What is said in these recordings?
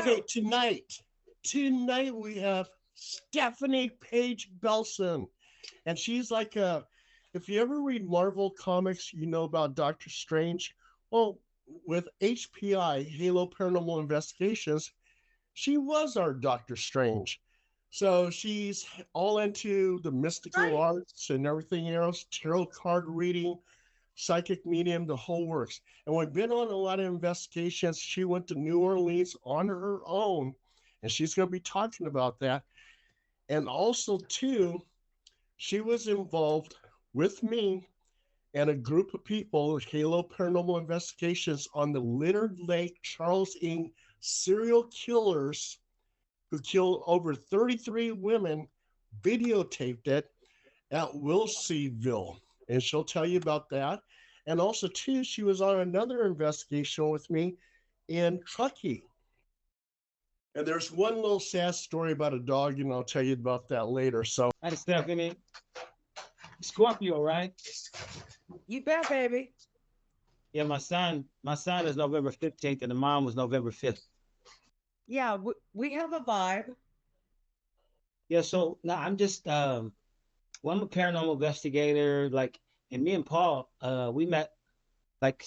Okay, tonight we have Stefanie Paige Belson, and she's like a. If you ever read Marvel comics, you know about Doctor Strange. Well, with HPI, Halo Paranormal Investigations, she was our Doctor Strange. So she's all into the mystical Right. arts and everything else, tarot card reading, psychic medium, the whole works. And we've been on a lot of investigations. She went to New Orleans on her own, and she's going to be talking about that. And also, too, she was involved with me and a group of people with Halo Paranormal Investigations on the Leonard Lake Charles Ng serial killers who killed over 33 women, videotaped it at Wilseyville. And she'll tell you about that. And also, too, she was on another investigation with me in Truckee. And there's one little sad story about a dog, and I'll tell you about that later. So, Hi, Stephanie. Scorpio, right? You bet, baby. Yeah, my son is November 15th and the mom was November 5th. Yeah, we have a vibe. Yeah, so now I'm just well, I'm a paranormal investigator, like, and me and Paul, we met like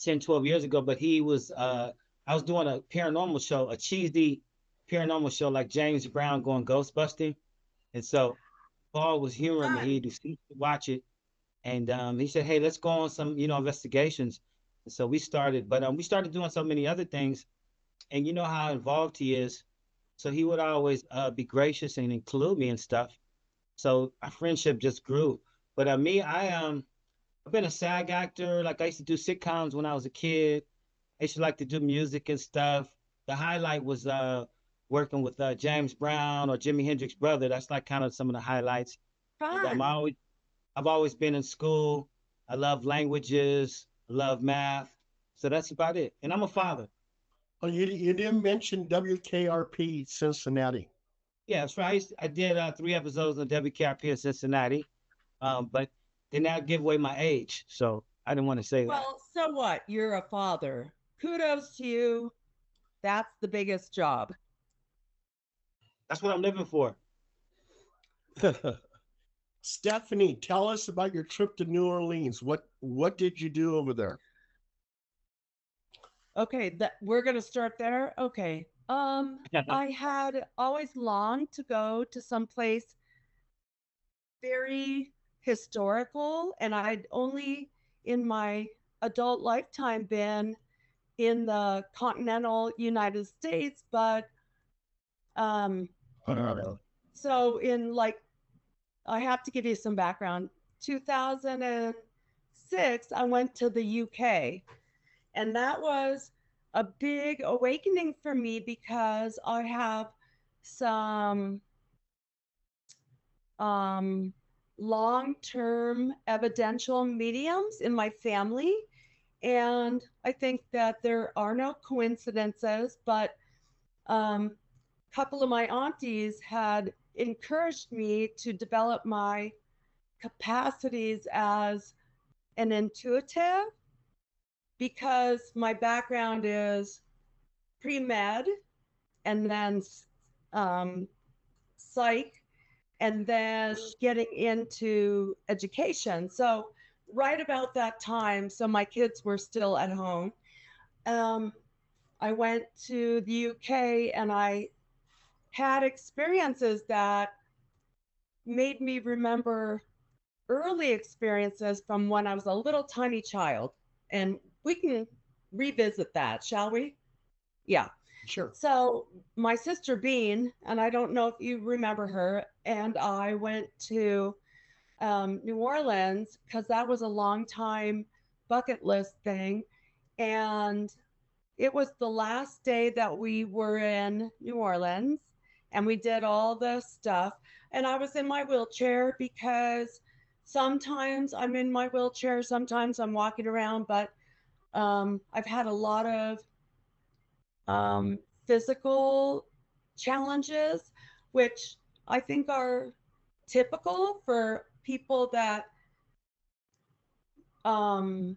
10, 12 years ago, but I was doing a paranormal show, a cheesy paranormal show like James Brown going ghost busting. And so Paul was humoring me. Fun. He'd watch it. And he said, "Hey, let's go on some, investigations." And so we started doing so many other things. And you know how involved he is. So he would always be gracious and include me and stuff. So our friendship just grew. But I've been a SAG actor. Like I used to do sitcoms when I was a kid. I used to like to do music and stuff. The highlight was working with James Brown or Jimi Hendrix's brother. That's like kind of some of the highlights. And Fun. I've always been in school. I love languages. I love math. So that's about it. And I'm a father. oh, you didn't mention WKRP Cincinnati. Yeah, that's right. I did 3 episodes on WKRP in Cincinnati, but they now give away my age, so I didn't want to say that. Well, so what? You're a father. Kudos to you. That's the biggest job. That's what I'm living for. Stephanie, tell us about your trip to New Orleans. What did you do over there? Okay, that we're gonna start there. Okay. I had always longed to go to some place very historical, and I'd only in my adult lifetime been in the continental United States, but um, so in like I have to give you some background. 2006, I went to the UK, and that was a big awakening for me because I have some um, long-term evidential mediums in my family. And I think that there are no coincidences, but a couple of my aunties had encouraged me to develop my capacities as an intuitive because my background is pre-med and then um, psych and then getting into education. So right about that time, so my kids were still at home. Um, I went to the UK and I had experiences that made me remember early experiences from when I was a little tiny child. And we can revisit that, shall we? Yeah. Sure. So, my sister Bean, and I don't know if you remember her, and I went to New Orleans because that was a long time bucket list thing. And it was the last day that we were in New Orleans and we did all the stuff. And I was in my wheelchair because sometimes I'm in my wheelchair, sometimes I'm walking around, but I've had a lot of physical challenges, which I think are typical for people that um,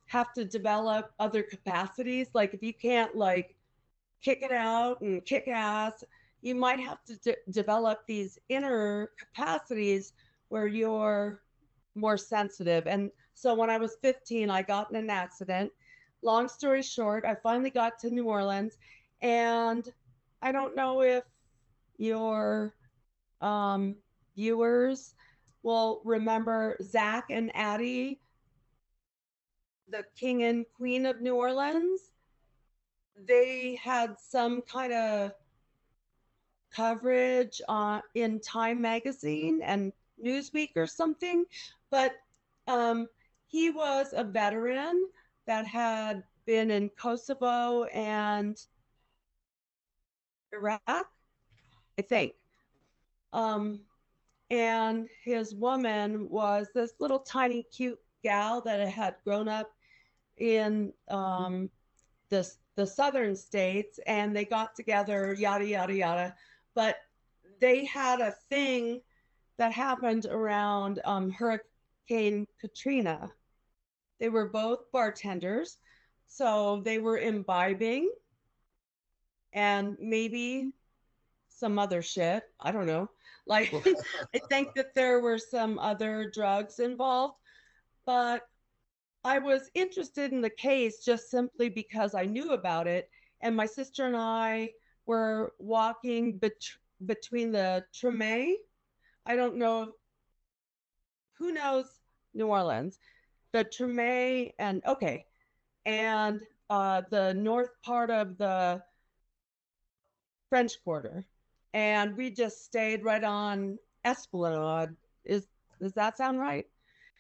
have to develop other capacities. Like if you can't like kick it out and kick ass. You might have to develop these inner capacities where you're more sensitive. And so when I was 15, I got in an accident. Long story short, I finally got to New Orleans, and I don't know if your viewers will remember Zach and Addie, the king and queen of New Orleans. They had some kind of coverage in Time magazine and Newsweek or something, but he was a veteran that had been in Kosovo and Iraq, I think. And his woman was this little tiny cute gal that had grown up in the southern states, and they got together, yada yada yada. But they had a thing that happened around Hurricane Katrina. They were both bartenders, so they were imbibing and maybe some other shit. I don't know. Like, I think that there were some other drugs involved, but I was interested in the case just simply because I knew about it. And my sister and I were walking between the Treme. I don't know. Who knows New Orleans? The Treme and the north part of the French Quarter. And we just stayed right on Esplanade. Does that sound right?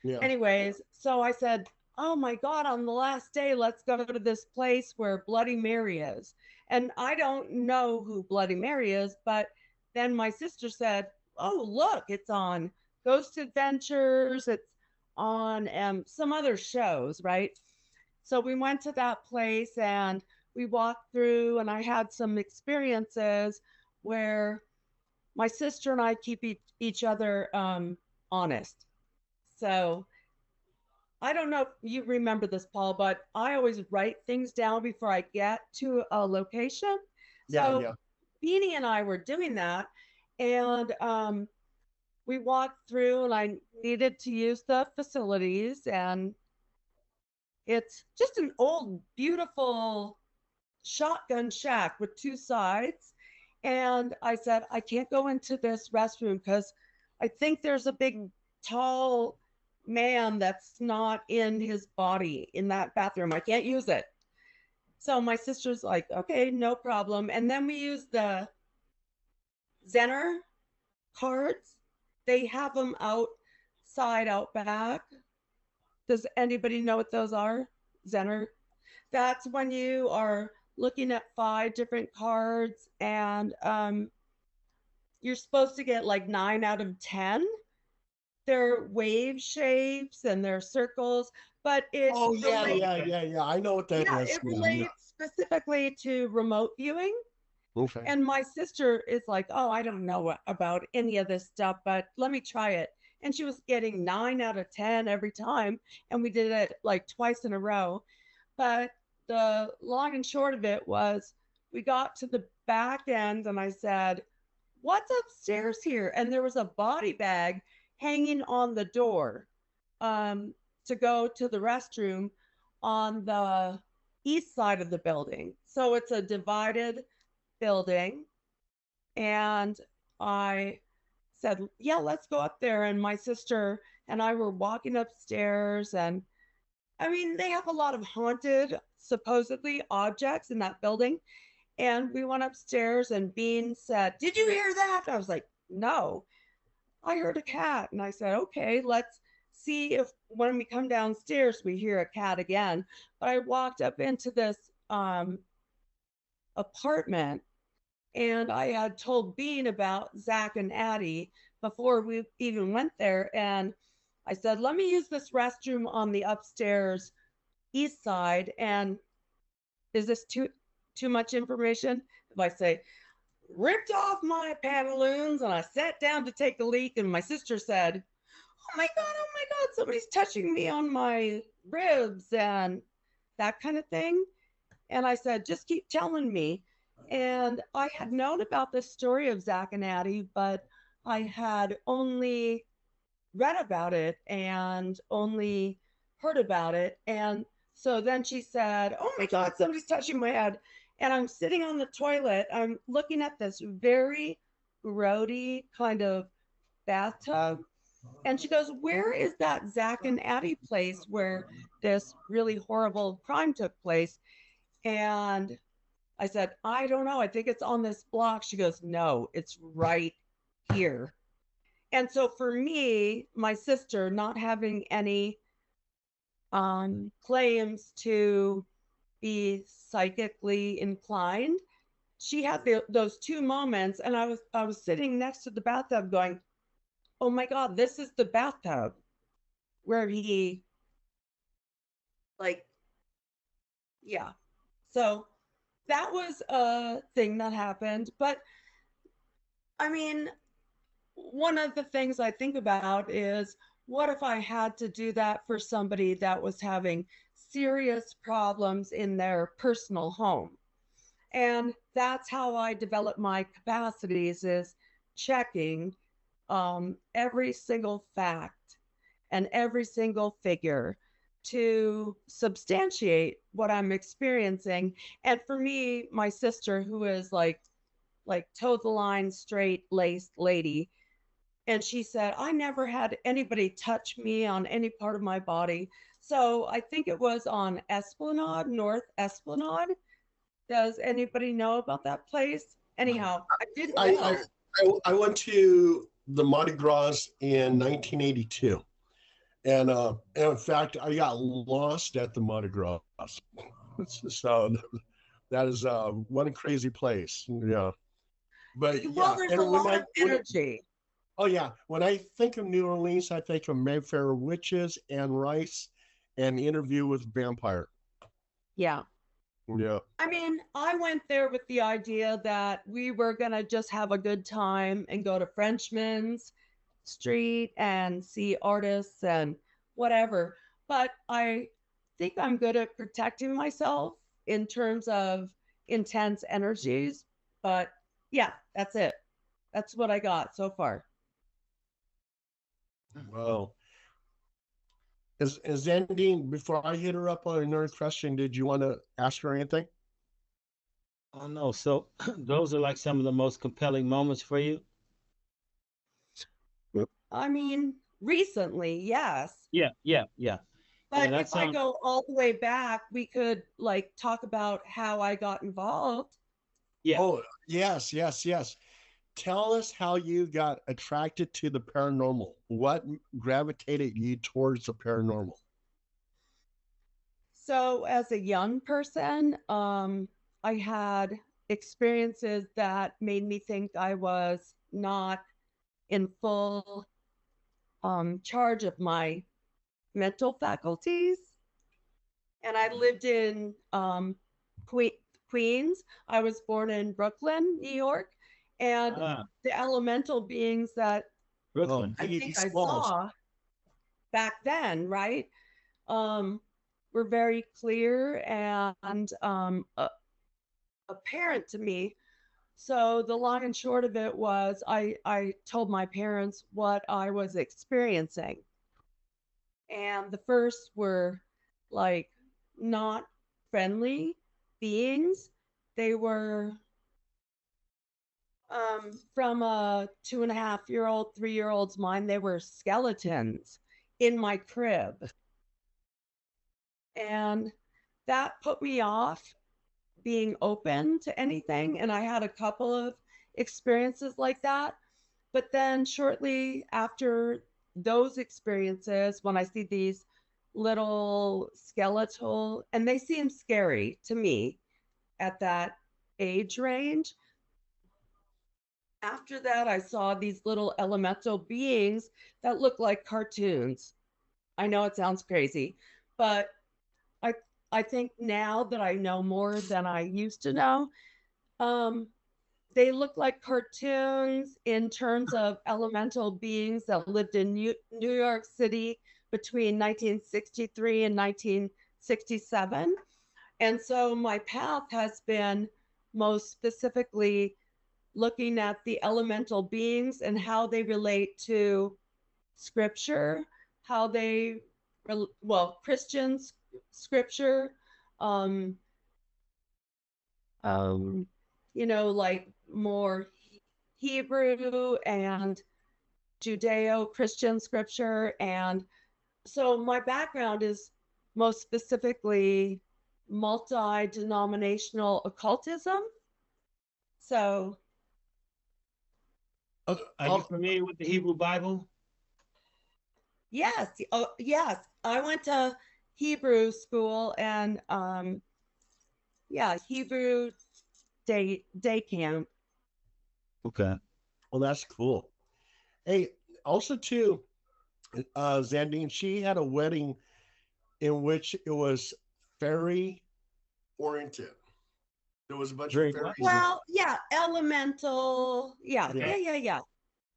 Yeah. Anyways, so I said, oh my God, on the last day, let's go to this place where Bloody Mary is. And I don't know who Bloody Mary is, but then my sister said, oh, look, it's on Ghost Adventures. It's on some other shows, right? So we went to that place and we walked through, and I had some experiences where my sister and I keep each other honest. So I don't know if you remember this, Paul, but I always write things down before I get to a location. So Beanie and I were doing that, and we walked through, and I needed to use the facilities, and it's just an old, beautiful shotgun shack with two sides. And I said, I can't go into this restroom because I think there's a big, tall man that's not in his body in that bathroom. I can't use it. So my sister's like, okay, no problem. And then we use the Zenner cards. They have them outside, out back. Does anybody know what those are? Zenner. That's when you are looking at 5 different cards, and you're supposed to get like 9 out of 10. They're wave shapes and they're circles, but it yeah. I know what that is. It relates specifically to remote viewing. Okay. And my sister is like, oh, I don't know about any of this stuff, but let me try it. And she was getting 9 out of 10 every time, and we did it like twice in a row. But the long and short of it was, we got to the back end, and I said, what's upstairs here? And there was a body bag hanging on the door to go to the restroom on the east side of the building. So it's a divided building. And I said, yeah, let's go up there. And my sister and I were walking upstairs, and I mean, they have a lot of haunted, supposedly, objects in that building. And we went upstairs, and Bean said, did you hear that? I was like, no, I heard a cat. And I said, okay, let's see if when we come downstairs, we hear a cat again. But I walked up into this apartment, and I had told Bean about Zach and Addie before we even went there. And I said, let me use this restroom on the upstairs east side. And is this too much information if I say, ripped off my pantaloons and I sat down to take a leak, and my sister said, oh my God, somebody's touching me on my ribs and that kind of thing. And I said, just keep telling me. And I had known about the story of Zach and Addie, but I had only read about it and only heard about it. And so then she said, "Oh my God, somebody's touching my head." And I'm sitting on the toilet. I'm looking at this very grody kind of bathtub. And she goes, "Where is that Zach and Addie place where this really horrible crime took place?" And I said, "I don't know. I think it's on this block." She goes, "No, it's right here." And so for me, my sister not having any claims to be psychically inclined, she had those two moments, and I was sitting next to the bathtub going, "Oh my God, this is the bathtub where he like, yeah." So that was a thing that happened. But I mean, one of the things I think about is, what if I had to do that for somebody that was having serious problems in their personal home? And that's how I develop my capacities, is checking every single fact and every single figure to substantiate what I'm experiencing. And for me, my sister, who is like toe the line, straight laced lady, and she said, "I never had anybody touch me on any part of my body." So I think it was on Esplanade, North Esplanade. Does anybody know about that place? Anyhow, I didn't I, know. I went to the Mardi Gras in 1982. And in fact, I got lost at the Mardi Gras. So that is one crazy place. Yeah. But Well, yeah, there's a and lot of energy. oh yeah, when I think of New Orleans, I think of Mayfair Witches and Rice and Interview with Vampire. Yeah. Yeah. I mean, I went there with the idea that we were going to just have a good time and go to Frenchman's Street and see artists and whatever. But I think I'm good at protecting myself in terms of intense energies. But yeah, that's it. That's what I got so far. Well, is Zandine, before I hit her up on another question, did you want to ask her anything? Oh no. So those are like some of the most compelling moments for you. I mean, recently, yes. Yeah, yeah, yeah. Yeah, But if that's I go all the way back, we could like talk about how I got involved. yeah. Oh, yes, yes, yes. Tell us how you got attracted to the paranormal. What gravitated you towards the paranormal? So as a young person, I had experiences that made me think I was not in full charge of my mental faculties. And I lived in Queens. I was born in Brooklyn, New York. And Ah, the elemental beings that Oh, Brooklyn. I Biggie think I Smalls. saw back then, right, um, were very clear and apparent to me. So the long and short of it was, I told my parents what I was experiencing. And the first were like not friendly beings. They were from a 2.5-year-old, 3-year-old's mind, they were skeletons in my crib. And that put me off being open to anything. And I had a couple of experiences like that. But then shortly after those experiences, when I see these little skeletal, and they seem scary to me at that age range. After that, I saw these little elemental beings that look like cartoons. I know it sounds crazy, but I I think now that I know more than I used to know, um, they look like cartoons in terms of elemental beings that lived in New York City between 1963 and 1967. And so my path has been most specifically looking at the elemental beings and how they relate to scripture, how they, Christians, scripture, um, like more Hebrew and Judeo-Christian scripture. And so my background is most specifically multi-denominational occultism. So Are you familiar with the Hebrew Bible? yes, yes, I went to Hebrew school and Hebrew day camp. Okay. Well, that's cool. Hey, also too, Zandine, she had a wedding in which it was fairy oriented. There was a bunch of fairies. Well, yeah, elemental. Yeah. Yeah.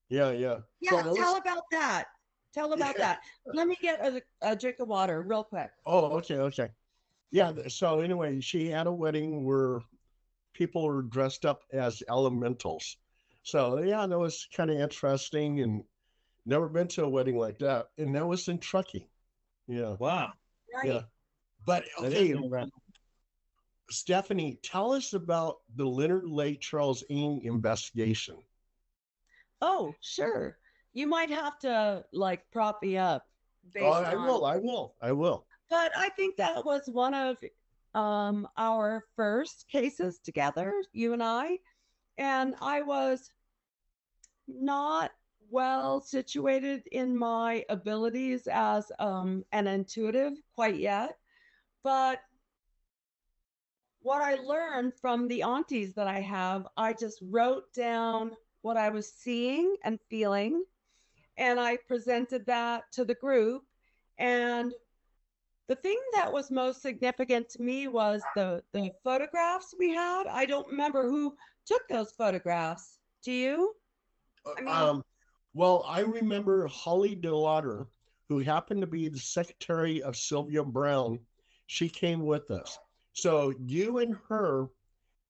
Yeah, tell about that. Tell about that. Let me get a drink of water real quick. Oh, okay. Yeah, so anyway, she had a wedding where people were dressed up as elementals. So yeah, that was kind of interesting, and never been to a wedding like that. And that was in Truckee. Yeah. Wow. Right. Yeah. But okay, Stefanie, tell us about the Leonard Lake Charles Ng investigation. Oh, sure. You might have to like prop me up. I will. But I think that was one of our first cases together, you and I. And I was not well situated in my abilities as an intuitive quite yet. But what I learned from the aunties that I have, I just wrote down what I was seeing and feeling, and I presented that to the group. And the thing that was most significant to me was the photographs we had. I don't remember who took those photographs. Do you? Well, I remember Holly DeLauder, who happened to be the secretary of Sylvia Brown. She came with us. So you and her,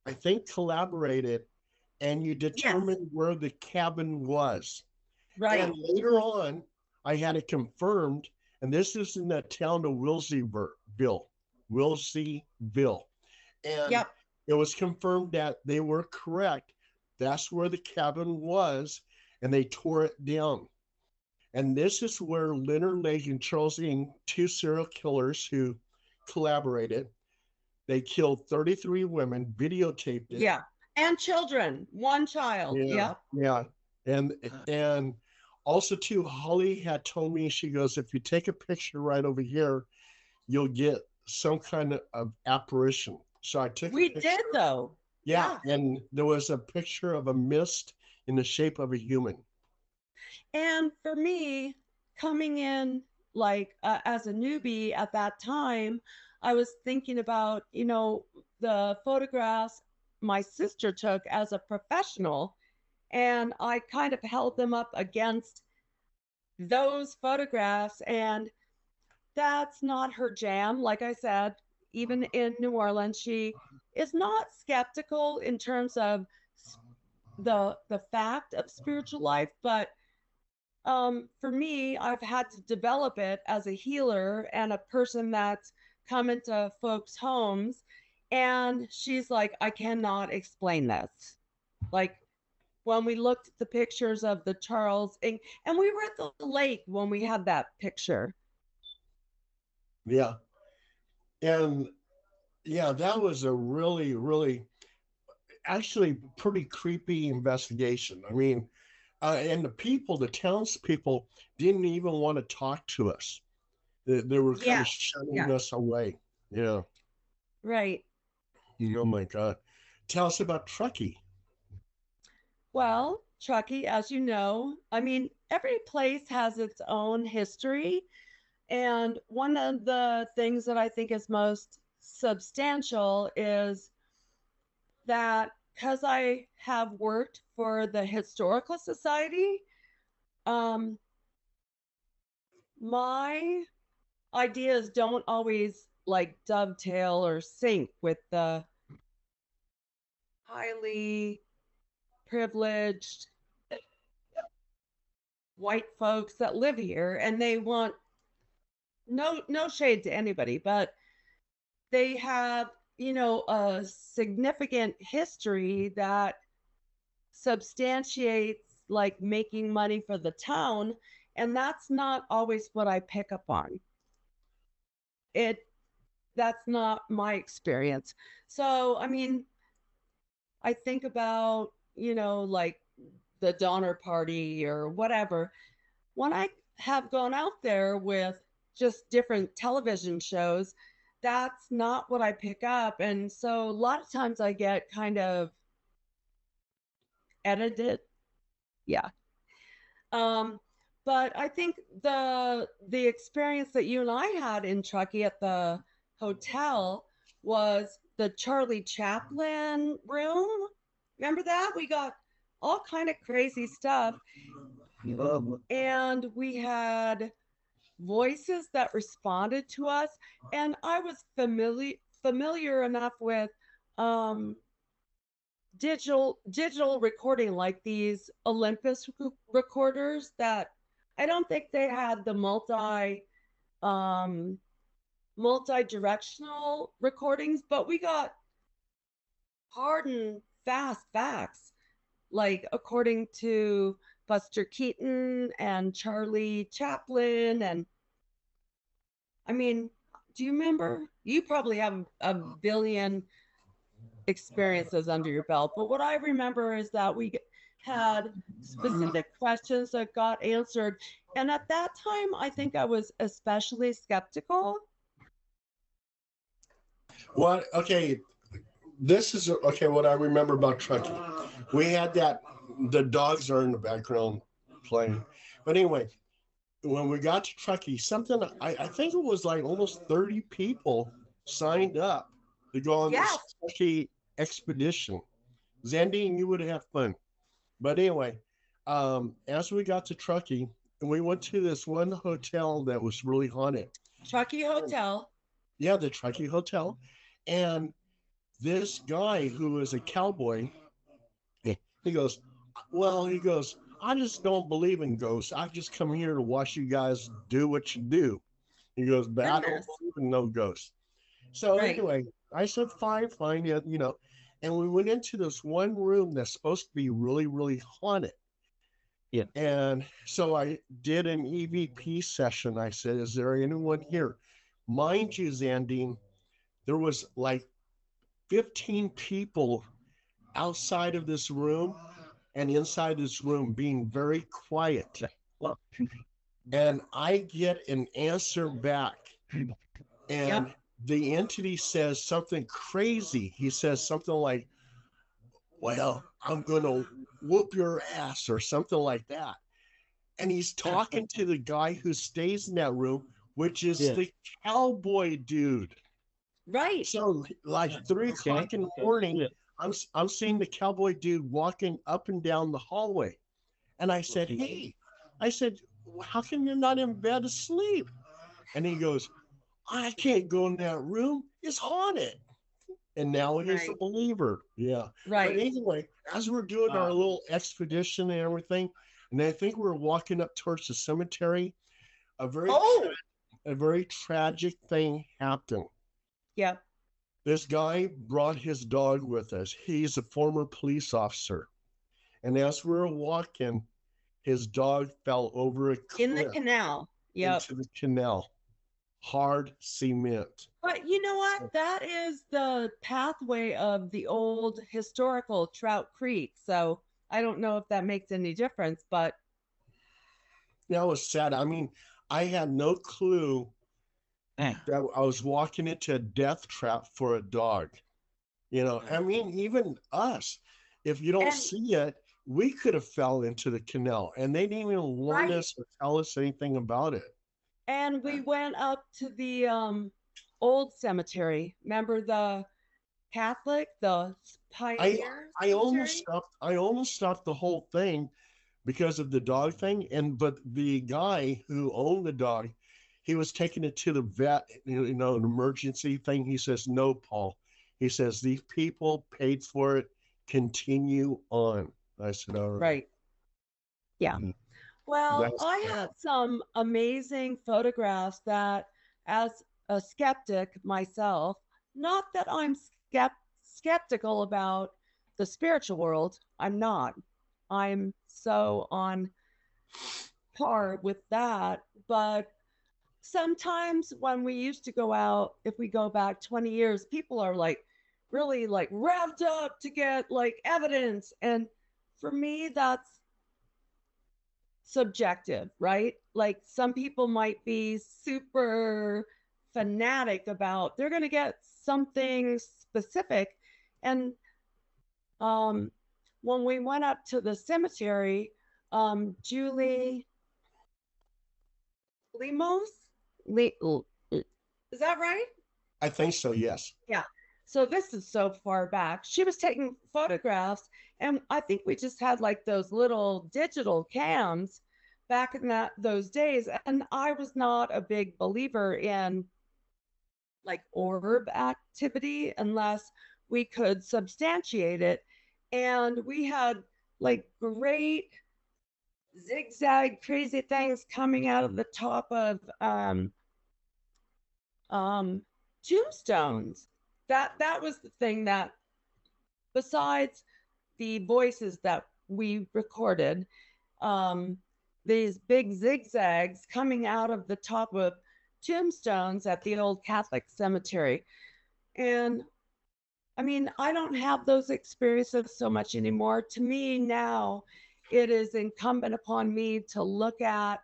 I think, collaborated, and you determined where the cabin was. Right. And later on, I had it confirmed, and this is in the town of Wilseyville. And it was confirmed that they were correct. That's where the cabin was, and they tore it down. And this is where Leonard Lake and Charles Ng, two serial killers who collaborated, they killed 33 women, videotaped it. Yeah. And children, one child. Yeah. And also too, Holly had told me, she goes, if you take a picture right over here, you'll get some kind of apparition. So I took We did though. Yeah. And there was a picture of a mist in the shape of a human. And for me, coming in like as a newbie at that time, I was thinking about, the photographs my sister took as a professional, and I kind of held them up against those photographs. And that's not her jam. Like I said, even in New Orleans, she is not skeptical in terms of the fact of spiritual life, but for me, I've had to develop it as a healer and a person that's come into folks' homes. And she's like, I cannot explain this. Like when we looked at the pictures of the Charles Ng, and we were at the lake when we had that picture. Yeah. And yeah, that was a really, really, actually pretty creepy investigation. I mean, and the townspeople didn't even want to talk to us. They were kind of shunning us away. Yeah. Right. Oh my God. Tell us about Truckee. Well, Truckee, as you know, I mean, every place has its own history. And one of the things that I think is most substantial is that because I have worked for the Historical Society, my ideas don't always like dovetail or sync with the highly privileged white folks that live here, and they want no shade to anybody, but they have, a significant history that substantiates like making money for the town, and that's not always what I pick up on. That's not my experience. So, I mean, I think about, like the Donner Party or whatever. When I have gone out there with just different television shows, that's not what I pick up. And so a lot of times I get kind of edited. Yeah. Um, but I think the experience that you and I had in Truckee at the hotel was the Charlie Chaplin room. Remember that? We got all kind of crazy stuff. And we had voices that responded to us. And I was familiar enough with digital recording, like these Olympus recorders, that I don't think they had the multi-directional recordings, but we got hard and fast facts, like according to Buster Keaton and Charlie Chaplin. And I mean, do you remember? You probably have a billion experiences under your belt, but what I remember is that we had specific questions that got answered. And at that time, I think I was especially skeptical. What? Okay, this is okay. What I remember about Truckee, we had that. The dogs are in the background playing, but anyway, when we got to Truckee, something I think it was like almost 30 people signed up to go on this Truckee expedition. Zandine, you would have fun. But anyway, as we got to Truckee, we went to this one hotel that was really haunted. Truckee Hotel. Yeah, the Truckee Hotel. And this guy who was a cowboy, he goes, I just don't believe in ghosts. I just come here to watch you guys do what you do. He goes, but I don't believe in no ghosts. So anyway, I said, fine, yeah, and we went into this one room that's supposed to be really, really haunted. Yeah. And so I did an EVP session. I said, is there anyone here? Mind you, Zandine, there was like 15 people outside of this room and inside this room being very quiet. And I get an answer back. And the entity says something crazy. He says something like, well, I'm going to whoop your ass or something like that. And he's talking to the guy who stays in that room, which is the cowboy dude. Right. So like 3 o'clock in the morning, I'm seeing the cowboy dude walking up and down the hallway. And I said, hey, how come you're not in bed asleep? And he goes, I can't go in that room. It's haunted. And now he's a believer. Yeah. Right. But anyway, as we're doing our little expedition and everything, and I think we're walking up towards the cemetery, a very tragic thing happened. Yeah. This guy brought his dog with us. He's a former police officer. And as we were walking, his dog fell over a cliff. In the canal. Into the canal. Hard cement. But you know what? That is the pathway of the old historical Trout Creek. So I don't know if that makes any difference, but. That was sad. I mean, I had no clue that I was walking into a death trap for a dog. I mean, even us, if you don't see it, we could have fell into the canal, and they didn't even warn us or tell us anything about it. And we went up to the old cemetery. Remember the Catholic, the Pioneer? I almost stopped the whole thing because of the dog thing. But the guy who owned the dog, he was taking it to the vet, an emergency thing. He says, no, Paul. He says, these people paid for it. continue on. I said, all right. Right. Yeah. Mhm. Well, That's I have some amazing photographs that, as a skeptic myself, not that I'm skeptical about the spiritual world, I'm not. I'm so on par with that. But sometimes when we used to go out, if we go back 20 years, people are like really like revved up to get like evidence. And for me, that's subjective, right? Like some people might be super fanatic about they're going to get something specific. And um, when we went up to the cemetery, Julie Limos, is that right? I think so. Yes. Yeah. So this is so far back. She was taking photographs, and I think we just had like those little digital cams back in those days. And I was not a big believer in like orb activity unless we could substantiate it. And we had like great zigzag crazy things coming out of the top of um tombstones. That was the thing that, besides the voices that we recorded, um these big zigzags coming out of the top of tombstones at the old Catholic cemetery. And I mean, I don't have those experiences so much anymore. To me now, it is incumbent upon me to look at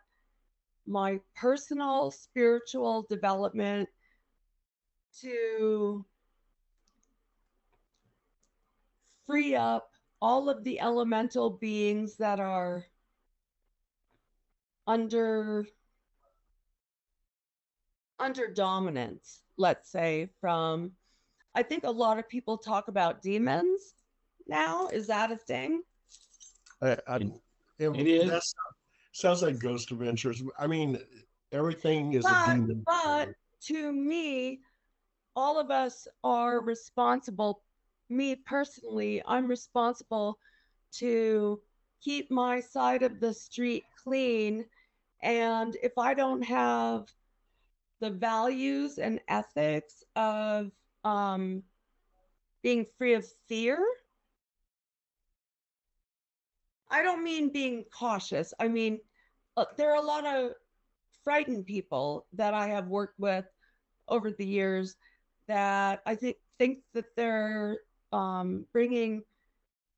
my personal spiritual development, to free up all of the elemental beings that are under dominance, let's say, from, I think a lot of people talk about demons now. Is that a thing? It It is. that sounds like Ghost Adventures. I mean, everything is a demon. But to me, all of us are responsible. Me personally, I'm responsible to keep my side of the street clean. And if I don't have the values and ethics of being free of fear, I don't mean being cautious. I mean, there are a lot of frightened people that I have worked with over the years that I think that they're bringing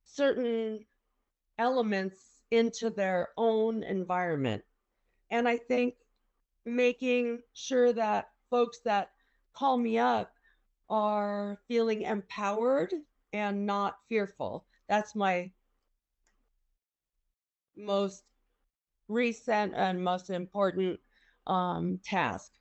certain elements into their own environment. And I think making sure that folks that call me up are feeling empowered and not fearful. That's my most recent and most important task.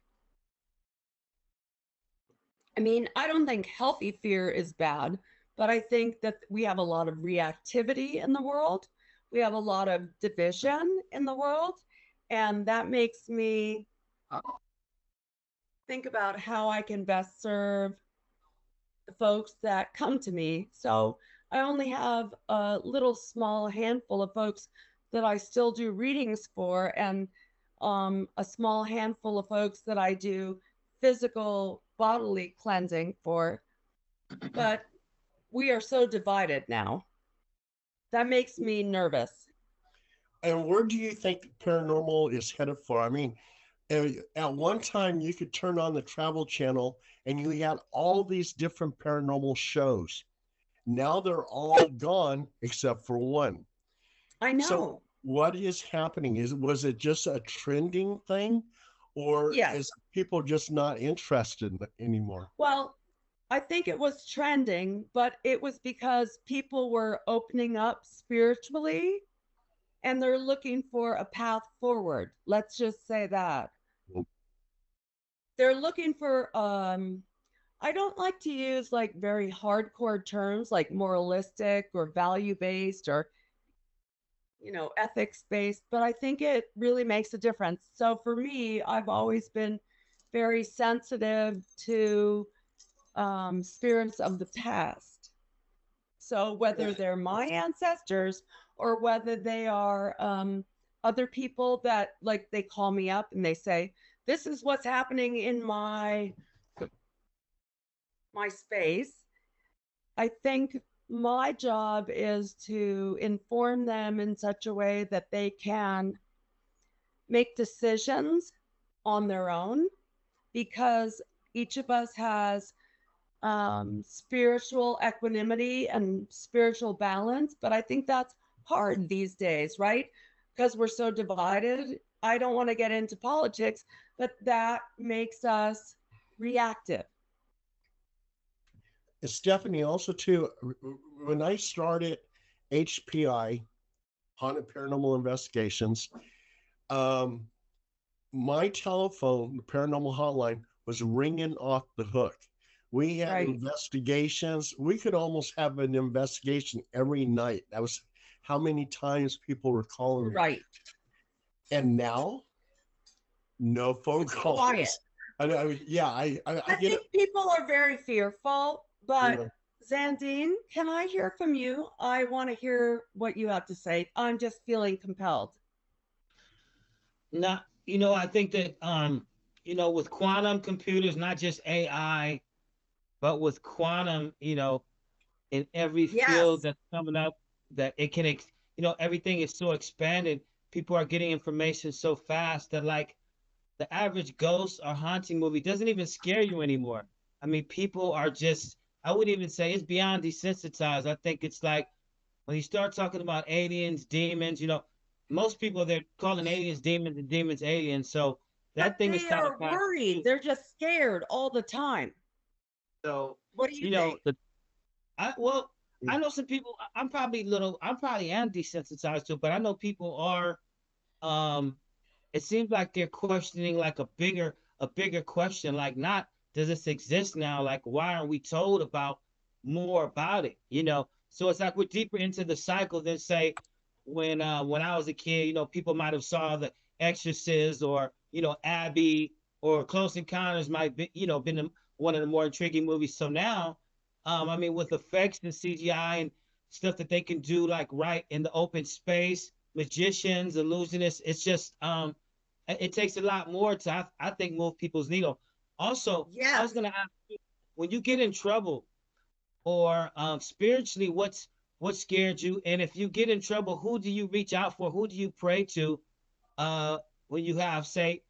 I mean, I don't think healthy fear is bad, but I think that we have a lot of reactivity in the world. We have a lot of division in the world. And that makes me think about how I can best serve the folks that come to me. So I only have a little small handful of folks that I still do readings for, and a small handful of folks that I do physical bodily cleansing for. But we are so divided now. That makes me nervous. And where do you think paranormal is headed for? I mean, at one time you could turn on the Travel Channel and you had all these different paranormal shows. Now they're all gone except for one. I know. So what is happening? Was it just a trending thing, or Yes. is people just not interested anymore? Well, I think it was trending, but it was because people were opening up spiritually and they're looking for a path forward. Let's just say that. They're looking for I don't like to use like very hardcore terms like moralistic or value-based or ethics-based, but I think it really makes a difference. So for me, I've always been very sensitive to spirits of the past. So whether they're my ancestors or whether they are other people that, like, they call me up and they say, this is what's happening in my space. I think my job is to inform them in such a way that they can make decisions on their own, because each of us has spiritual equanimity and spiritual balance. But I think that's hard these days, right? Because we're so divided. I don't want to get into politics, but that makes us reactive. And Stephanie, also too, when I started HPI, Haunted Paranormal Investigations, my telephone, the paranormal hotline, was ringing off the hook. We had Right. investigations. We could almost have an investigation every night. That was how many times people were calling me. Right. And now, no phone calls. Quiet. I I get think it. people are very fearful, but Yeah. Zandine, can I hear from you? I want to hear what you have to say. I'm just feeling compelled. Now, I think that with quantum computers, not just AI, but with quantum, in every field Yes. that's coming up, that it can, everything is so expanded. People are getting information so fast that, like, the average ghost or haunting movie doesn't even scare you anymore. I mean, people are just, I would even say it's beyond desensitized. I think it's like when you start talking about aliens, demons, most people, they're calling aliens demons and demons aliens. So that But thing is they kind of are worried. They're just scared all the time. so, What do you think? I know some people, I'm probably am desensitized to it, but I know people are, um, it seems like they're questioning like a bigger question, like, not does this exist now? Like, why aren't we told about more about it? So it's like we're deeper into the cycle than, say, when I was a kid, people might have saw The Exorcist, or Abby, or Close Encounters might be, been one of the more intriguing movies. So now, I mean, with effects and CGI and stuff that they can do, like, right in the open space, magicians, illusionists, it's just it takes a lot more to, I think, move people's needle. Also, I was Yes. gonna ask you, when you get in trouble, or spiritually, what scared you? And if you get in trouble, who do you reach out for? Who do you pray to? Uh, when you have, say,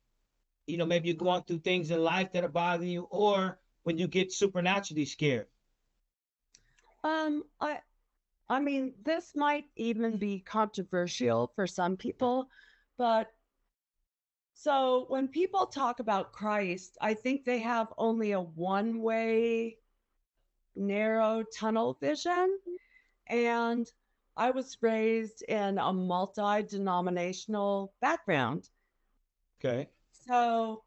maybe you're going through things in life that are bothering you, or when you get supernaturally scared. Um, I I mean, this might even be controversial for some people, but so when people talk about Christ, I think they have only a one-way, narrow tunnel vision. And I was raised in a multi-denominational background. Okay. So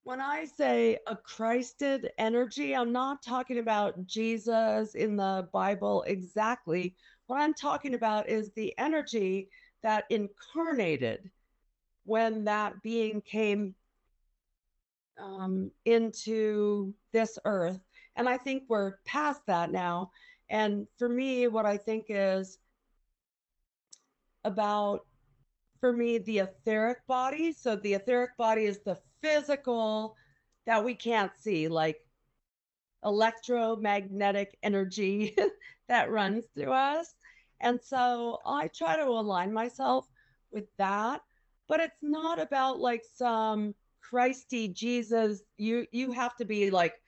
when I say a Christed energy, I'm not talking about Jesus in the Bible exactly. What I'm talking about is the energy that incarnated when that being came into this earth. And I think we're past that now. And for me, what I think is about, for me, the etheric body. So the etheric body is the physical that we can't see, like electromagnetic energy that runs through us. And so I try to align myself with that, but it's not about like some Christy Jesus. You have to be like,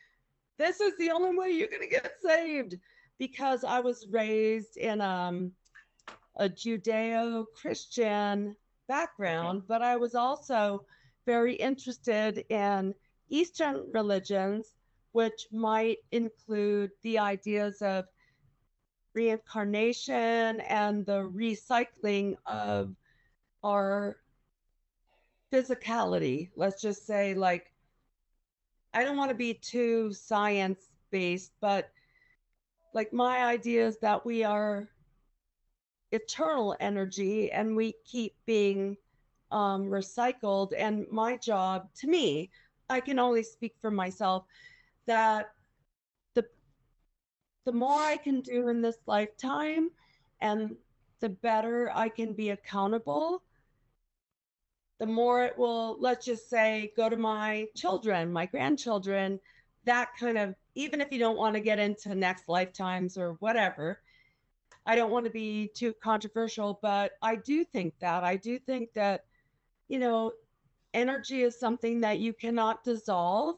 this is the only way you're gonna get saved. Because I was raised in a Judeo-Christian background, but I was also very interested in Eastern religions, which might include the ideas of reincarnation and the recycling of our physicality. Let's just say, like, I don't want to be too science based, but like my idea is that we are eternal energy and we keep being recycled. And my job, to me, I can only speak for myself, that the the more I can do in this lifetime and the better I can be accountable, the more it will, let's just say, go to my children, my grandchildren, that kind of, even if you don't want to get into next lifetimes or whatever, I don't want to be too controversial, but I do think that, you know, energy is something that you cannot dissolve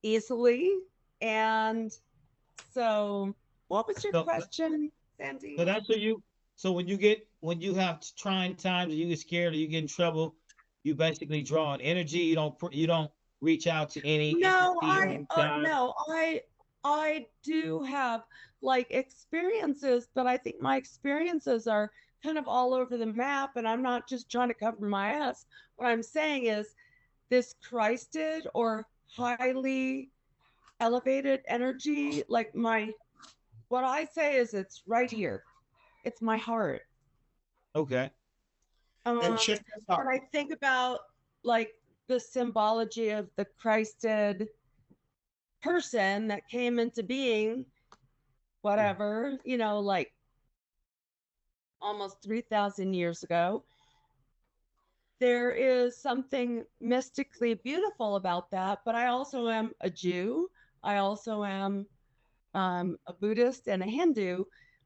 easily. And so, what was your So, question, Sandy? so that's what you. So when you have trying times, or you get scared, or you get in trouble, you basically draw on energy. You don't reach out to any No, entity or any God. no, I do have like experiences, but I think my experiences are kind of all over the map, and I'm not just trying to cover my ass. What I'm saying is this Christed or highly elevated energy, like what I say is it's right here. It's my heart. Okay. And check this out. When I think about like the symbology of the Christed person that came into being, whatever, like almost 3,000 years ago, there is something mystically beautiful about that. But I also am a Jew. I also am a Buddhist and a Hindu.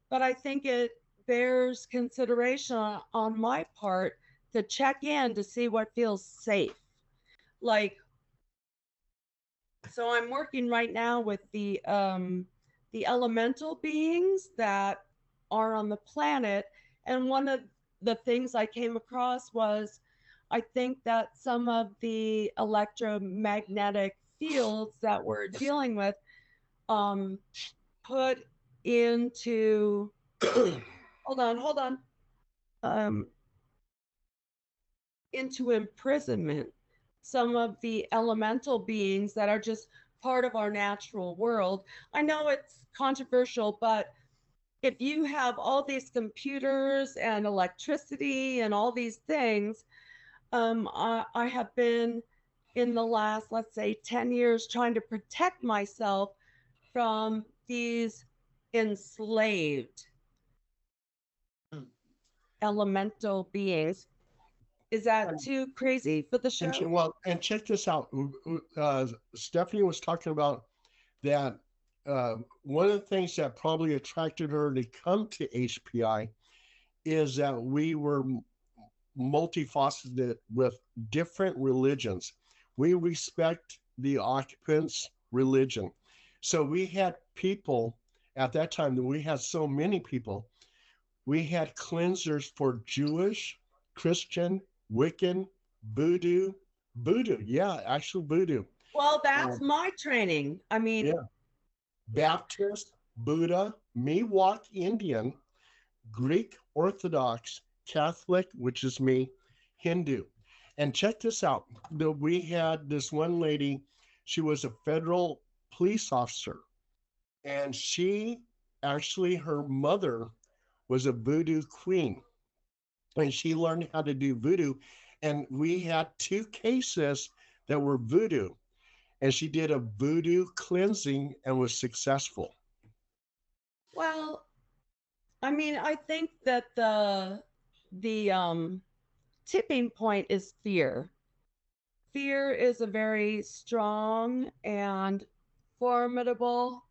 But I think it bears consideration on my part to check in to see what feels safe. Like, so I'm working right now with the elemental beings that are on the planet, and one of the things I came across was I think that some of the electromagnetic fields that we're dealing with put into hold on into imprisonment some of the elemental beings that are just part of our natural world. I know it's controversial, but if you have all these computers and electricity and all these things, I have been in the last, let's say, 10 years trying to protect myself from these enslaved elemental beings. Is that too crazy for the show? And check this out. Stephanie was talking about that. One of the things that probably attracted her to come to HPI is that we were multifaceted with different religions. We respect the occupants' religion. So we had people at that time, that we had so many people. We had cleansers for Jewish, Christian, Wiccan, voodoo, yeah, actual voodoo. Well, that's my training. I mean, yeah, Baptist, Buddha, Miwok Indian, Greek Orthodox, Catholic, which is me, Hindu. And check this out. We had this one lady, she was a federal police officer, and she actually, her mother was a voodoo queen, and she learned how to do voodoo. And we had 2 cases that were voodoo, and she did a voodoo cleansing and was successful. Well, I mean, I think that the tipping point is fear. Fear is a very strong and formidable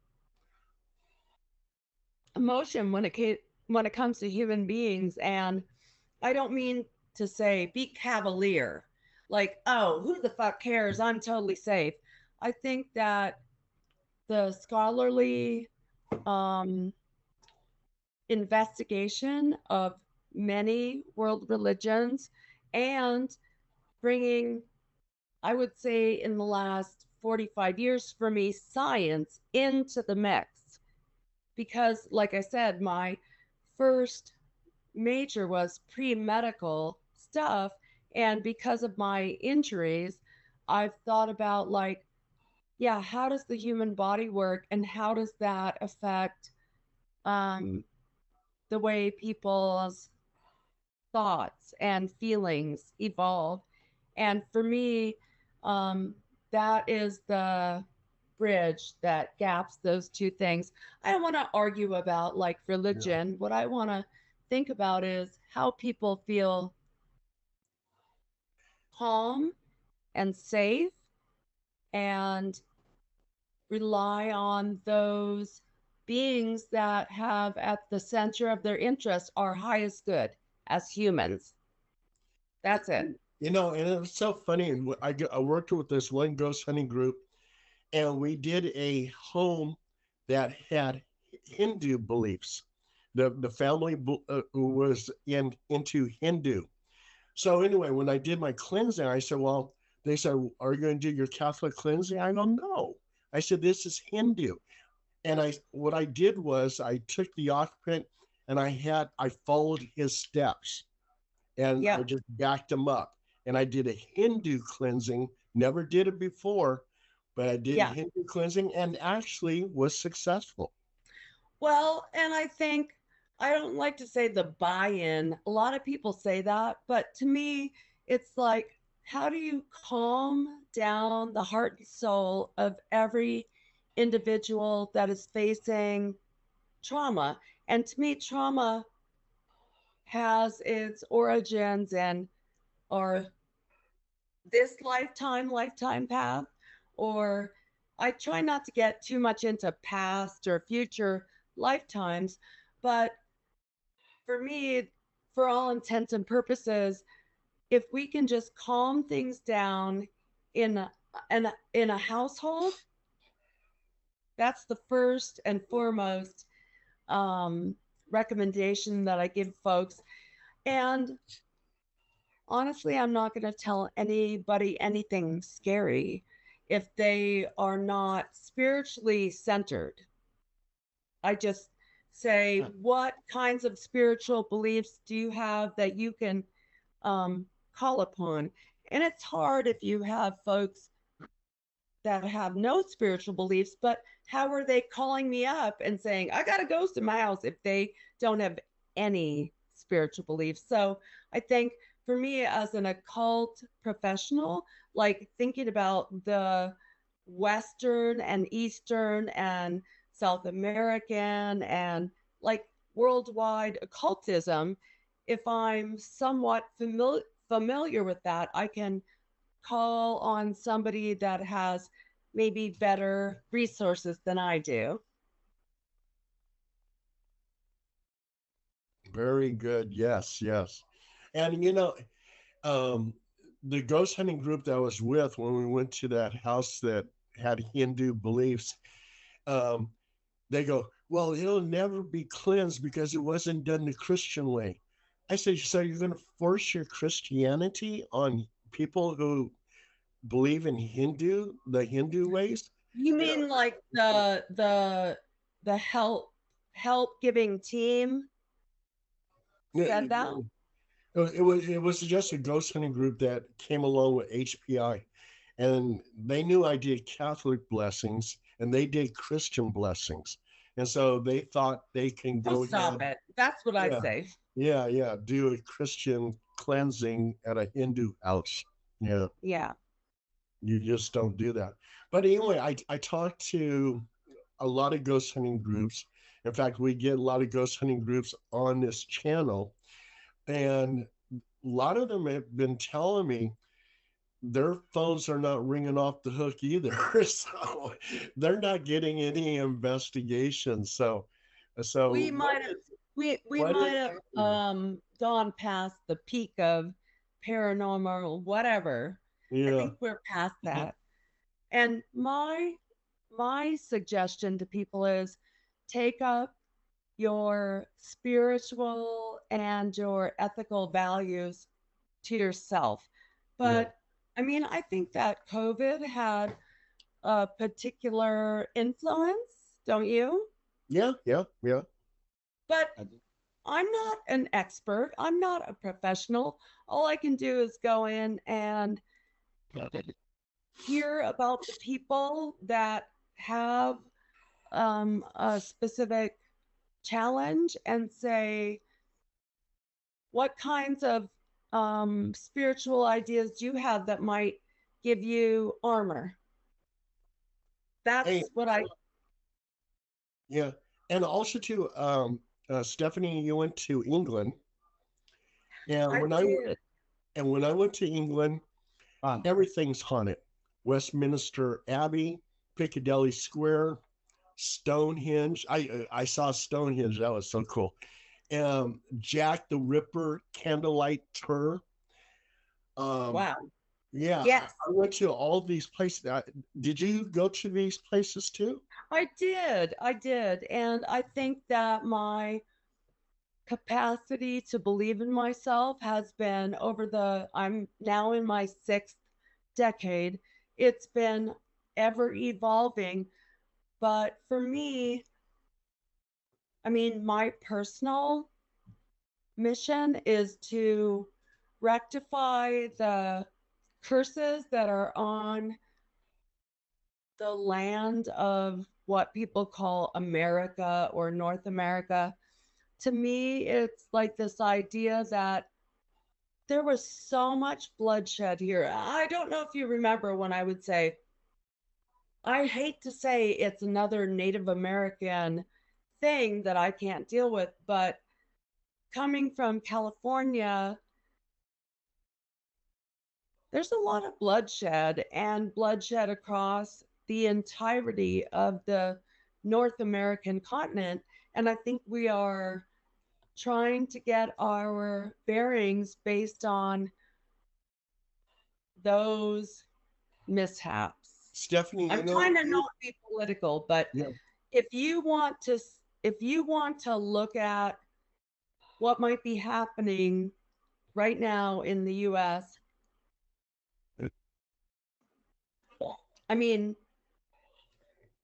emotion when it comes to human beings. And I don't mean to say be cavalier, like, oh, who the fuck cares? I'm totally safe. I think that the scholarly investigation of many world religions and bringing, I would say, in the last 45 years for me, science into the mix. Because, like I said, my first major was pre-medical stuff. And because of my injuries, I've thought about, like, yeah, how does the human body work, and how does that affect the way people's thoughts and feelings evolve? And for me, that is the bridge that gaps those two things. I don't want to argue about like religion. What I want to think about is how people feel calm and safe and rely on those beings that have at the center of their interest our highest good as humans. That's it. You know, and it was so funny. And I worked with this one ghost hunting group, and we did a home that had Hindu beliefs. The family was into Hindu. So anyway, when I did my cleansing, I said, well, they said, are you going to do your Catholic cleansing? I go, no. I said, this is Hindu. And what I did was I took the occupant and I followed his steps, and I just backed him up. And I did a Hindu cleansing, never did it before, but I did Hindu cleansing and actually was successful. Well, and I think I don't like to say the buy-in. A lot of people say that, but to me, it's like, how do you calm down the heart and soul of every individual that is facing trauma? And to me, trauma has its origins and or this lifetime path, or I try not to get too much into past or future lifetimes, but for me, for all intents and purposes, if we can just calm things down in a household, that's the first and foremost recommendation that I give folks. And honestly, I'm not going to tell anybody anything scary if they are not spiritually centered. I just say, what kinds of spiritual beliefs do you have that you can call upon? And it's hard if you have folks that have no spiritual beliefs, but how are they calling me up and saying, I got a ghost in my house if they don't have any spiritual beliefs? So I think for me as an occult professional, like thinking about the Western and Eastern and South American and like worldwide occultism, if I'm somewhat familiar with that, I can call on somebody that has maybe better resources than I do. Very good. Yes, yes. And you know, the ghost hunting group that I was with when we went to that house that had Hindu beliefs, um, they go, well, it'll never be cleansed because it wasn't done the Christian way. I said, so you're going to force your Christianity on people who believe in the Hindu ways? You mean like the help giving team said that? It was just a ghost hunting group that came along with HPI, and they knew I did Catholic blessings and they did Christian blessings, and so they thought they can go stop it. That's what I say. Yeah, do a Christian cleansing at a Hindu house. Yeah. You just don't do that. But anyway, I talked to a lot of ghost hunting groups. In fact, we get a lot of ghost hunting groups on this channel, and a lot of them have been telling me their phones are not ringing off the hook either. So they're not getting any investigations. So we might have gone past the peak of paranormal whatever. I think we're past that. And my suggestion to people is take up your spiritual and your ethical values to yourself. But I mean, I think that COVID had a particular influence, don't you? Yeah. But I'm not an expert. I'm not a professional. All I can do is go in and hear about the people that have a specific challenge and say, what kinds of spiritual ideas do you have that might give you armor? That's Hey, what I. yeah, and also too, Stephanie, you went to England, and I when I did. and when I went to England, Um, everything's haunted. Westminster Abbey, Piccadilly Square, Stonehenge. I saw Stonehenge. That was so cool. Jack the Ripper candlelight tour. Um, Wow. yeah, Yes, I went to all these places. Did you go to these places too? I did. I did. And I think that my capacity to believe in myself has been I'm now in my sixth decade. It's been ever evolving. But for me, I mean, my personal mission is to rectify the curses that are on the land of what people call America or North America. To me, it's like this idea that there was so much bloodshed here. I don't know if you remember when I would say, I hate to say it's another Native American thing that I can't deal with, but coming from California, there's a lot of bloodshed and bloodshed across the entirety of the North American continent. And I think we are trying to get our bearings based on those mishaps. Stephanie, I'm trying to not be political, but yeah, if you want to if you want to look at what might be happening right now in the US, I mean,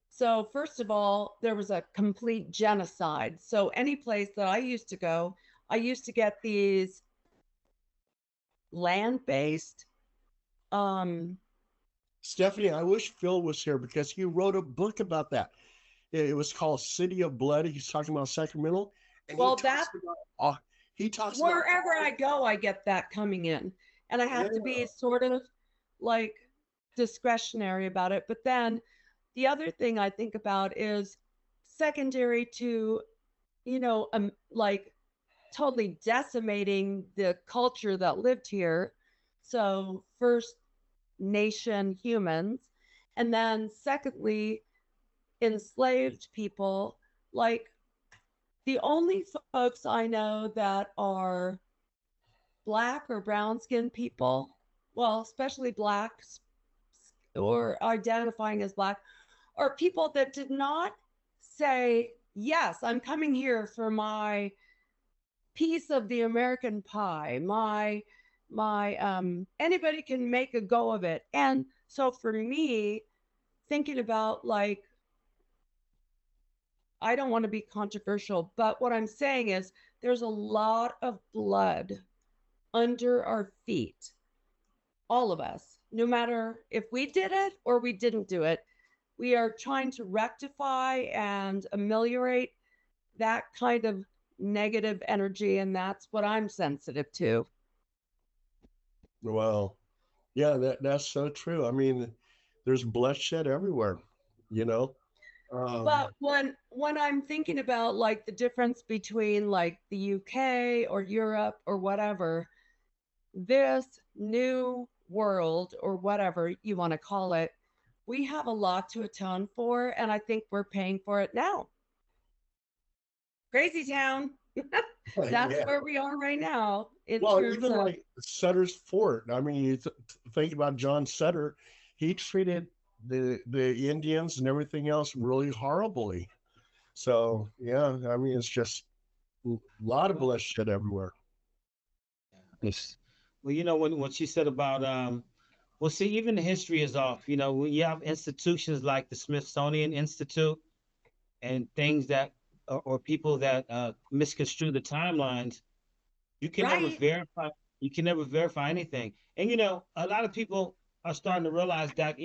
so first of all, there was a complete genocide. So any place that I used to go, I used to get these land-based Stephanie, I wish Phil was here because he wrote a book about that. It was called City of Blood. He's talking about Sacramento, and well, that's he talks about wherever I go, I get that coming in. And I have to be sort of like discretionary about it. But then the other thing I think about is secondary to, like totally decimating the culture that lived here. So, First Nation humans. And then, secondly, enslaved people. Like the only folks I know that are Black or brown skinned people, well, especially Blacks or identifying as Black, are people that did not say, yes, I'm coming here for my piece of the American pie, anybody can make a go of it. And so for me, thinking about like, I don't want to be controversial, but what I'm saying is there's a lot of blood under our feet, all of us, no matter if we did it or we didn't do it. We are trying to rectify and ameliorate that kind of negative energy, and that's what I'm sensitive to. well, yeah, that's so true. I mean, there's bloodshed everywhere, you know. Um, But when I'm thinking about like the difference between like the UK or Europe or whatever, this new world or whatever you want to call it, we have a lot to atone for, and I think we're paying for it now. Crazy town. That's yeah. where we are right now in Well, terms even of like Sutter's Fort. I mean, you think about John Sutter. He treated the Indians and everything else really horribly. So yeah, I mean, it's just a lot of bloodshed everywhere. Yes. Well, when she said about well, see, even the history is off. When you have institutions like the Smithsonian Institute and things that or people that misconstrue the timelines, you can never right. verify. You can never verify anything. And a lot of people are starting to realize that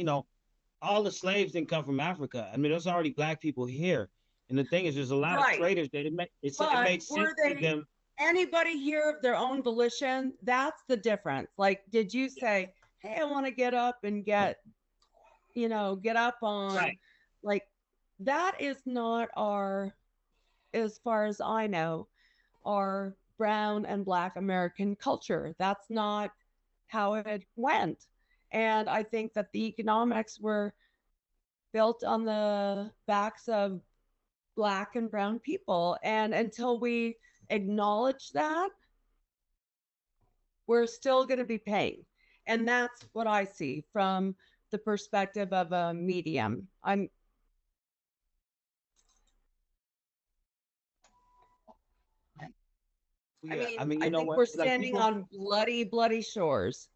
all the slaves didn't come from Africa. I mean, there's already black people here. And the thing is, there's a lot of Right. traders that it But made sense were to they them. anybody here of their own volition? That's the difference. Like, did you say, hey, I want to get up and get up on Right. Like that is not our, as far as I know, our brown and black American culture. That's not how it went. And I think that the economics were built on the backs of black and brown people. And until we acknowledge that, we're still going to be paying. And that's what I see from the perspective of a medium. I mean, I you know think what? we're Like standing people, on bloody, bloody shores.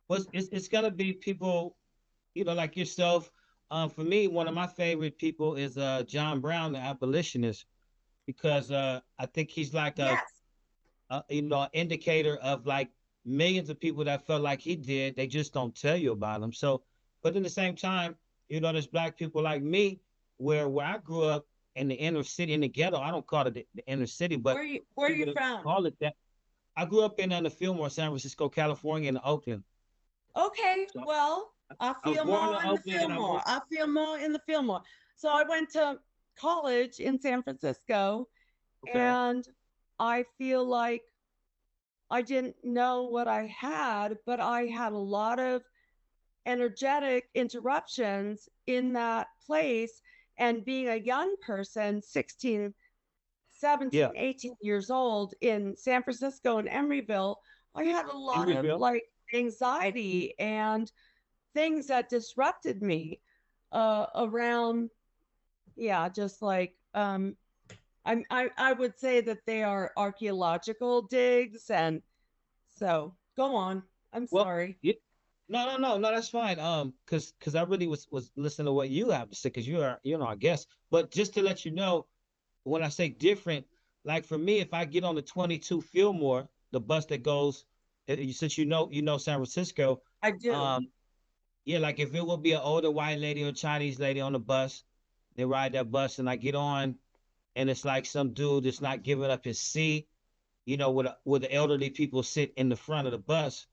well, it's gonna be people, you know, like yourself. For me, one of my favorite people is John Brown, the abolitionist, because I think he's like Yes. you know, an indicator of like millions of people that felt like he did. They just don't tell you about him. So, but in the same time, you know, there's black people like me, where I grew up in the inner city, in the ghetto. I don't call it the inner city, but Where are you people from? call it that. I grew up in the Fillmore, San Francisco, California, and Oakland. Okay, So well, I I was feel born in more in the Oakland, and I Fillmore. moved. I feel more in the Fillmore. So I went to college in San Francisco, Okay. and I feel like I didn't know what I had, but I had a lot of energetic interruptions in that place. And being a young person, 16, Yeah. 17, 18 years old in San Francisco and Emeryville, I had a In lot of Reveal. like anxiety and things that disrupted me around, yeah, just like I would say that they are archaeological digs, and so go on. I'm Well, sorry. yeah. No, that's fine. Cause I really was listening to what you have to say, cause you are, you know, I guess. But just to let you know, when I say different, like for me, if I get on the 22 Fillmore, the bus that goes, since you know San Francisco, I do. um, yeah, like if it would be an older white lady or Chinese lady on the bus, they ride that bus, and I get on, and it's like some dude that's not giving up his seat, you know, where the elderly people sit in the front of the bus.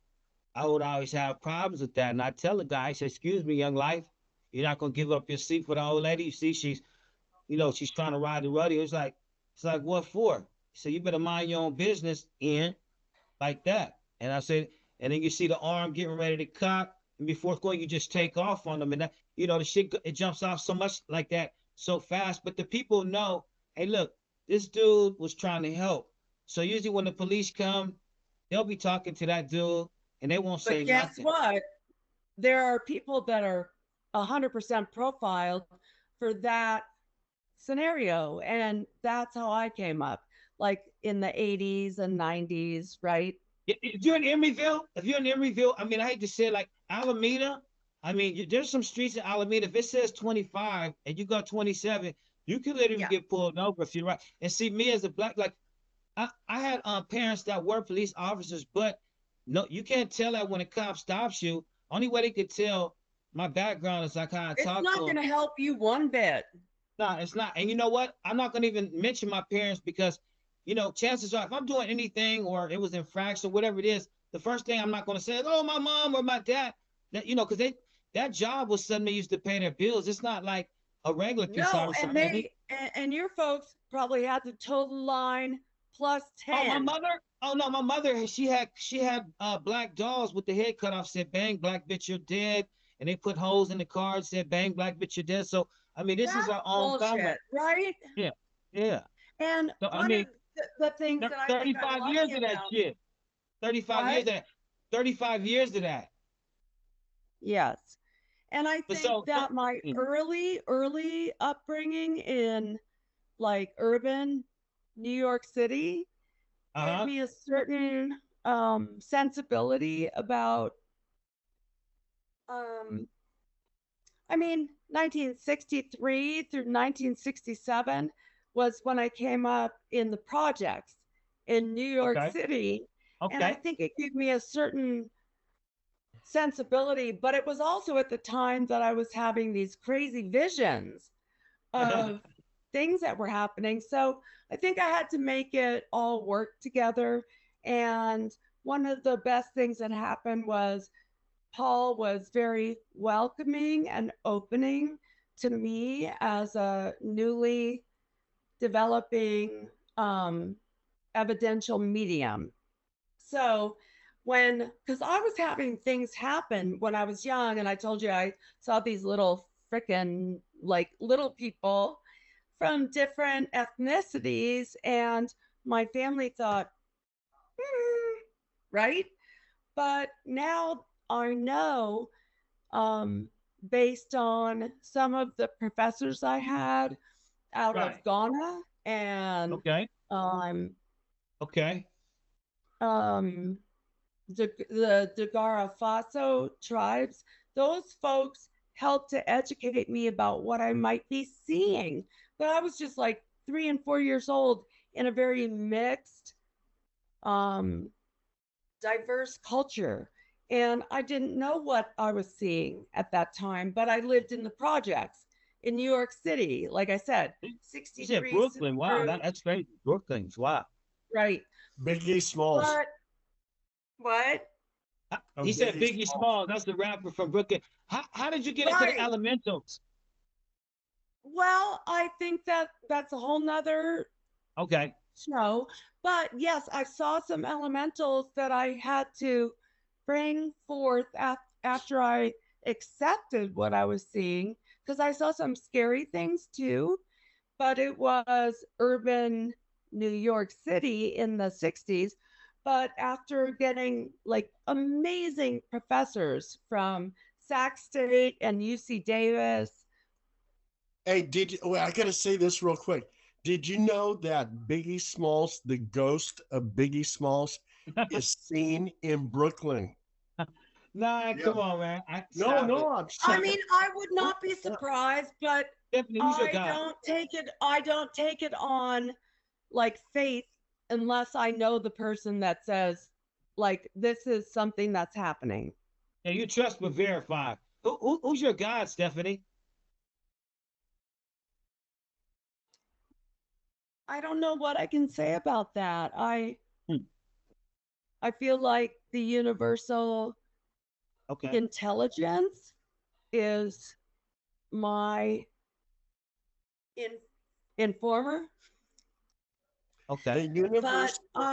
I would always have problems with that. And I tell the guy, I say, excuse me, young life, you're not gonna give up your seat for the old lady. You see, she's, you know, she's trying to ride the rodeo. It's like, what for? So you better mind your own business, in like that. And I said, and then you see the arm getting ready to cock, and before it's going, you just take off on them, and that, you know, the shit it jumps off so much like that so fast. But the people know, hey, look, this dude was trying to help. So usually when the police come, they'll be talking to that dude, and they won't say But guess nothing. what? There are people that are 100% profiled for that scenario. And that's how I came up, like in the 80s and 90s, right? If you're in Emeryville, I mean, I hate to say it, like Alameda. I mean, there's some streets in Alameda. If it says 25 and you got 27, you could literally Yeah. get pulled over if you're right. And see, me as a black, like I had parents that were police officers, but no, you can't tell that when a cop stops you. Only way they could tell my background is like how I It's talk to not them. going to help you one bit. No, it's not. And you know what? I'm not gonna even mention my parents because, you know, chances are if I'm doing anything or it was infraction, whatever it is, the first thing I'm not gonna say is, oh, my mom or my dad. That, you know, because that job was something they used to pay their bills. It's not like a regular police No, officer. and and your folks probably had the total line plus Oh, my 10. mother. Oh no, my mother. She had black dolls with the head cut off. Said "Bang, black bitch, you're dead," and they put holes in the card. Said "Bang, black bitch, you're dead." So I mean, this is That's our own family. bullshit, right? Yeah, yeah. And So I one of mean, the things that I think I'm 35 years lucky of that about, shit. 35 years what? of that. 35 years of that. Yes. And I But think so that my early upbringing in like urban New York City gave uh-huh. me a certain sensibility about, um, I mean, 1963 through 1967 was when I came up in the projects in New York Okay. City. And I Okay. think it gave me a certain sensibility, but it was also at the time that I was having these crazy visions of things that were happening. So I think I had to make it all work together. And one of the best things that happened was Paul was very welcoming and opening to me as a newly developing evidential medium. So because I was having things happen when I was young, and I told you I saw these little freaking like little people from different ethnicities, and my family thought, right? But now I know, based on some of the professors I had out of Right. Ghana and Okay. um, Okay. um, the Dagara Faso tribes, those folks helped to educate me about what I might be seeing. But I was just like 3 and 4 years old in a very mixed, um, diverse culture. And I didn't know what I was seeing at that time, but I lived in the projects in New York City. Like I said, You said 63 Brooklyn. Wow, Subaru, that's crazy. Brooklyn's wow. right. Biggie Smalls. But what? He said Biggie Biggie Smalls. Small. That's the rapper from Brooklyn. How did you get into the Right. elementals? Well, I think that that's a whole nother Okay. show. But yes, I saw some elementals that I had to bring forth after I accepted what I was seeing, because I saw some scary things too. But it was urban New York City in the 60s. But after getting like amazing professors from Sac State and UC Davis. Hey, I gotta say this real quick. Did you know that Biggie Smalls, the ghost of Biggie Smalls, is seen in Brooklyn? Nah, Yeah. come on, man. No, Stop it. no, I'm I saying. mean, I would not be surprised, but Stephanie, who's your guy? I don't take it on like faith unless I know the person that says like this is something that's happening. Yeah, you trust but verify. Who's your guy, Stephanie? I don't know what I can say about that. Hmm. I feel like the universal Okay. intelligence is my in, informer, Okay. The universe. but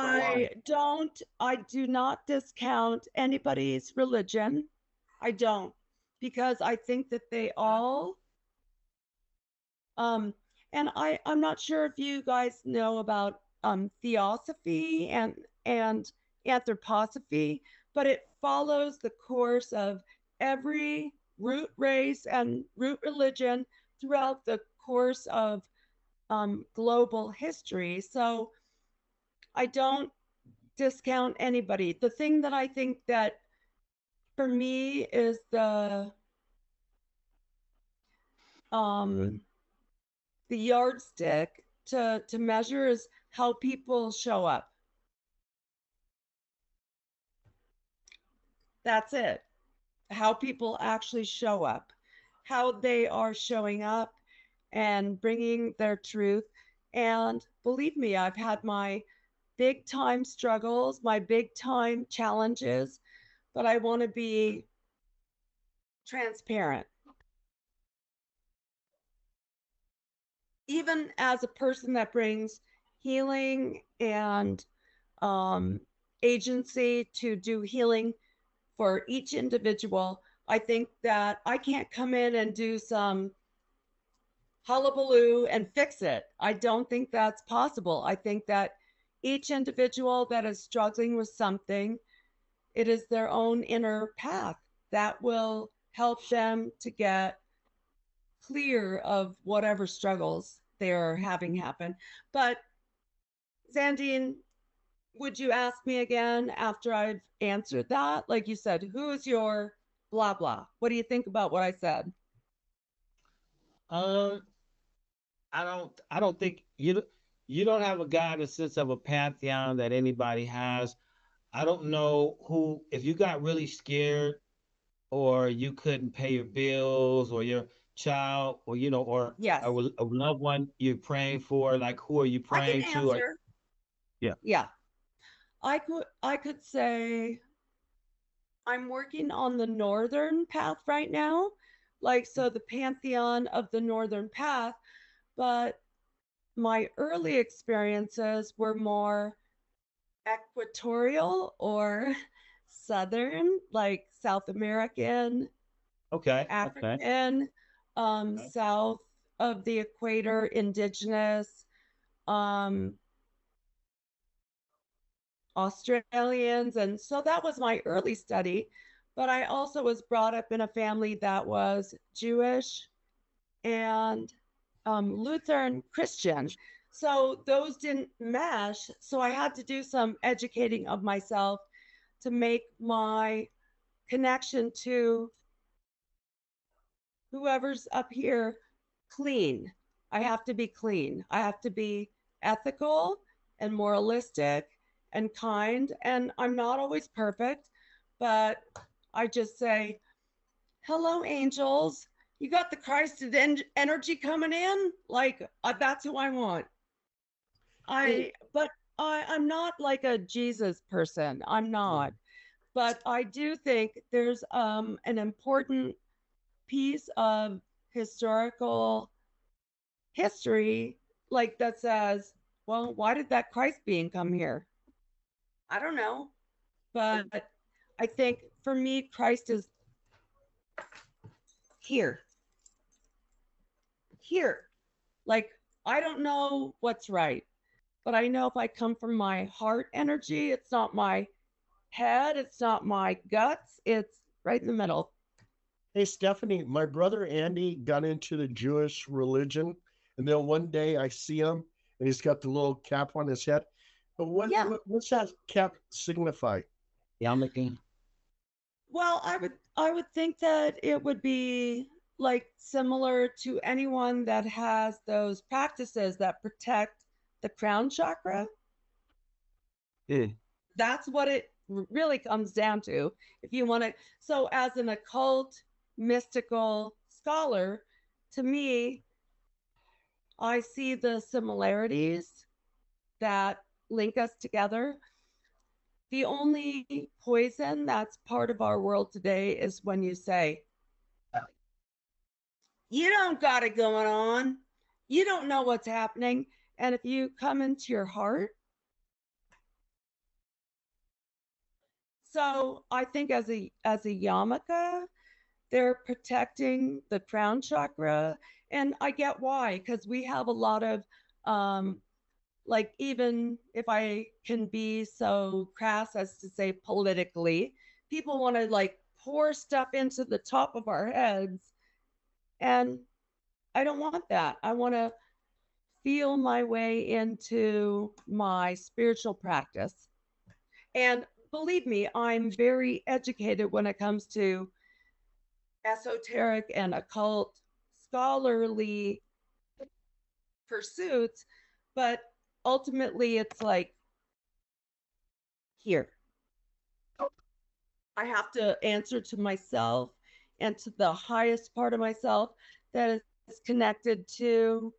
I do not discount anybody's religion. I don't, because I think that they all, um, and I'm not sure if you guys know about theosophy and anthroposophy, but it follows the course of every root race and root religion throughout the course of global history. So I don't discount anybody. The thing that I think that for me is um, the yardstick to measure is how people show up. That's it. How people actually show up, how they are showing up and bringing their truth. And believe me, I've had my big time struggles, my big time challenges, but I want to be transparent. Even as a person that brings healing and um, agency to do healing for each individual, I think that I can't come in and do some hullabaloo and fix it. I don't think that's possible. I think that each individual that is struggling with something, it is their own inner path that will help them to get clear of whatever struggles they're having happen. But Zandine, would you ask me again after I've answered that? Like you said, who's your blah blah? What do you think about what I said? Um, I don't think you don't have a guidance sense of a pantheon that anybody has. I don't know who if you got really scared or you couldn't pay your bills or your child or or Yes, a loved one you're praying for, like who are you I can praying to? Or, answer. yeah. Yeah, I could say I'm working on the northern path right now, like, so the pantheon of the Northern Path, but my early experiences were more equatorial or Southern, like South American, Okay. African, south of the equator, indigenous, um, Australians. And so that was my early study. But I also was brought up in a family that was Jewish and Lutheran Christian. So those didn't mesh. So I had to do some educating of myself to make my connection to whoever's up here clean. I have to be clean. I have to be ethical and moralistic and kind. And I'm not always perfect, but I just say, hello, angels. You got the Christ energy coming in? Like, that's who I want. But I'm not like a Jesus person. I'm not. But I do think there's an important piece of historical history, like that says, well, why did that Christ being come here? I don't know. But I think for me, Christ is here. Here. Like, I don't know what's right, but I know if I come from my heart energy, it's not my head, it's not my guts, it's right in the middle. Hey, Stephanie, my brother Andy got into the Jewish religion, and then one day I see him, and he's got the little cap on his head. But what's that cap signify? Yarmulke. Well, I would think that it would be like similar to anyone that has those practices that protect the crown chakra. Yeah. That's what it really comes down to. If you want to, so as an occult, mystical scholar, to me, I see the similarities that link us together. The only poison that's part of our world today is when you say, you don't got it going on. You don't know what's happening. And if you come into your heart, so I think as a yarmulke, they're protecting the crown chakra, and I get why, because we have a lot of like, even if I can be so crass as to say politically, people want to like pour stuff into the top of our heads, and I don't want that. I want to feel my way into my spiritual practice. And believe me, I'm very educated when it comes to esoteric and occult scholarly pursuits, but ultimately it's like, here. I have to answer to myself and to the highest part of myself that is connected to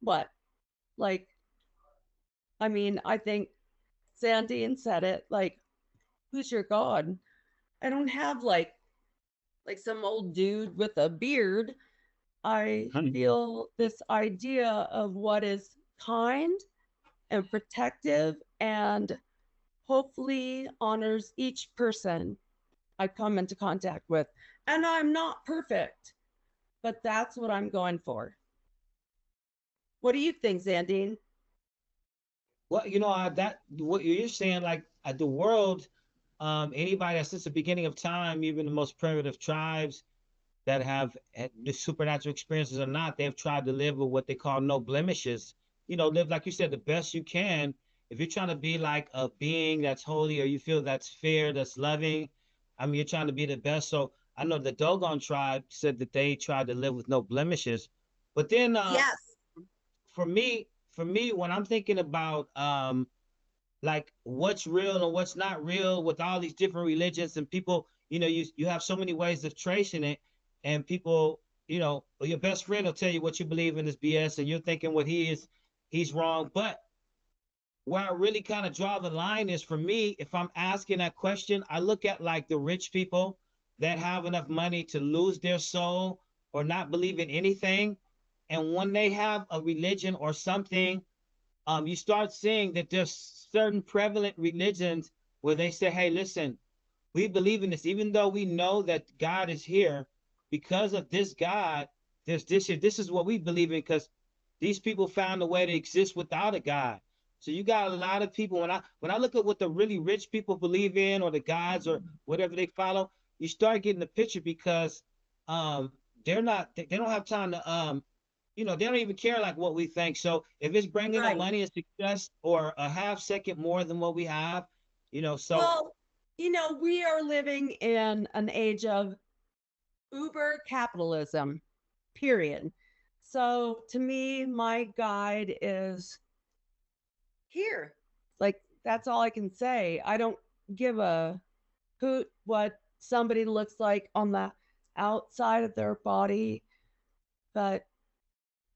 what? Like, I mean, I think Sandine said it, like, who's your God? I don't have like some old dude with a beard. I feel this idea of what is kind and protective and hopefully honors each person I come into contact with. And I'm not perfect, but that's what I'm going for. What do you think, Zandine? Well, you know, that what you're saying, like the world, anybody that since the beginning of time, even the most primitive tribes that have had the supernatural experiences or not, they've tried to live with what they call no blemishes. You know, live like you said, the best you can. If you're trying to be like a being that's holy, or you feel that's fair, that's loving, I mean, you're trying to be the best. So I know the Dogon tribe said that they tried to live with no blemishes. But then, Yes. for me, when I'm thinking about like what's real and what's not real with all these different religions and people, you know, you have so many ways of tracing it, and people, you know, your best friend will tell you what you believe in is BS, and you're thinking what he's wrong. But where I really kind of draw the line is, for me, if I'm asking that question, I look at like the rich people, that have enough money to lose their soul or not believe in anything. And when they have a religion or something, you start seeing that there's certain prevalent religions where they say, hey, listen, we believe in this, even though we know that God is here, because of this God, there's this here. This is what we believe in because these people found a way to exist without a God. So you got a lot of people. When I look at what the really rich people believe in, or the gods, or whatever they follow, you start getting the picture because um, they don't have time to they don't even care like what we think. So if it's bringing them Right. money and success or a half second more than what we have, so Well, we are living in an age of uber capitalism, period. So to me, my guide is here. Like, that's all I can say. I don't give a hoot what somebody looks like on the outside of their body, but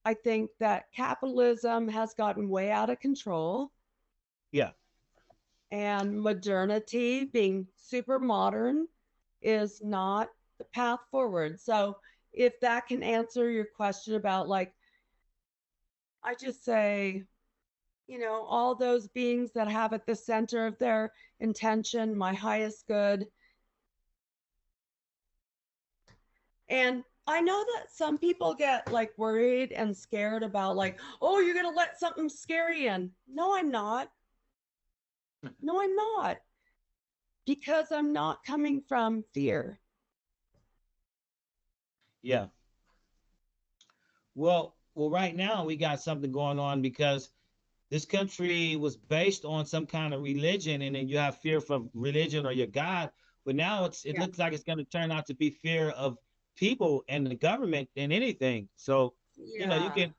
I think that capitalism has gotten way out of control, yeah, and modernity, being super modern, is not the path forward. So, if that can answer your question about, like, I just say, all those beings that have at the center of their intention my highest good. And I know that some people get like worried and scared about, like, oh, you're going to let something scary in. No, I'm not. No, I'm not. Because I'm not coming from fear. yeah. Well, right now we got something going on because this country was based on some kind of religion, and then you have fear from religion or your God. But now it Yeah. looks like it's going to turn out to be fear of people and the government and anything. So, you Yeah. can,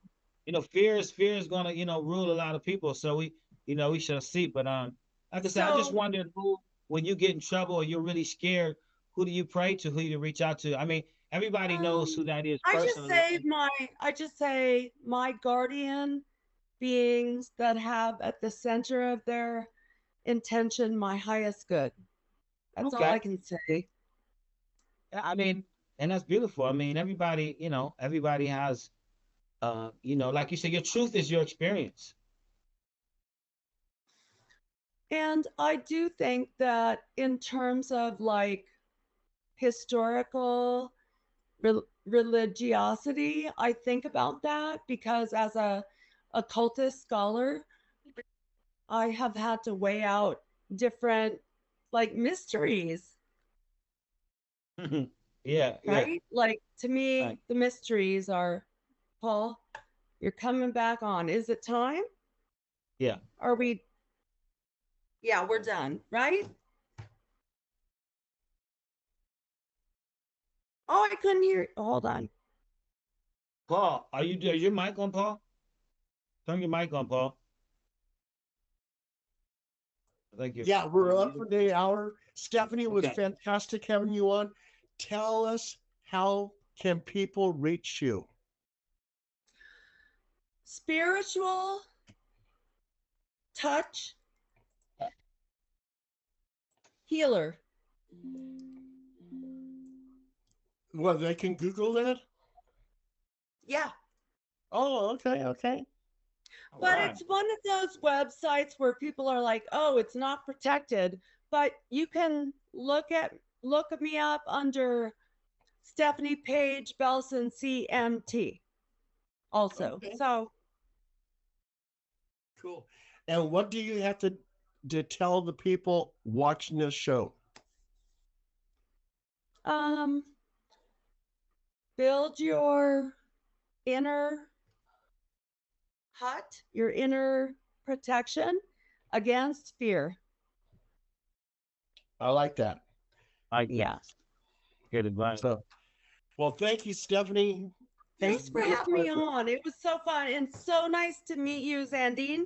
fear is going to, rule a lot of people. So we shall see. But like I said, I just So wondered when you get in trouble or you're really scared, who do you pray to? Who do you reach out to? I mean, everybody knows who that is I just personally. say my guardian beings that have at the center of their intention my highest good. That's all Okay. I can say. Yeah, I mean, and that's beautiful. I mean, everybody has, like you said, your truth is your experience. And I do think that in terms of like historical religiosity, I think about that because as a occultist scholar, I have had to weigh out different like mysteries, Yeah, yeah. right? Like to me, Right. the mysteries are, Paul, you're coming back on. Is it time? Yeah. Are we? Yeah, we're done, right? Oh, I couldn't hear. Hold on. Paul, is your mic on, Paul? Turn your mic on, Paul. Thank you. Yeah, we're up for the hour. Stephanie, it was Okay. fantastic having you on. Tell us, how can people reach you? Spiritual touch healer. Well, they can Google that. Yeah. Oh, okay, okay. All But right. it's one of those websites where people are like, "Oh, it's not protected." But you can look me up under Stefanie Paige Belson CMT also. Okay, So, cool. And what do you have to tell the people watching this show? um build your inner hut, your inner protection against fear. I like that. Like Yeah. that. Good advice. So, well, thank you, Stephanie. Thanks for having me on. It was so fun and so nice to meet you, Zandine.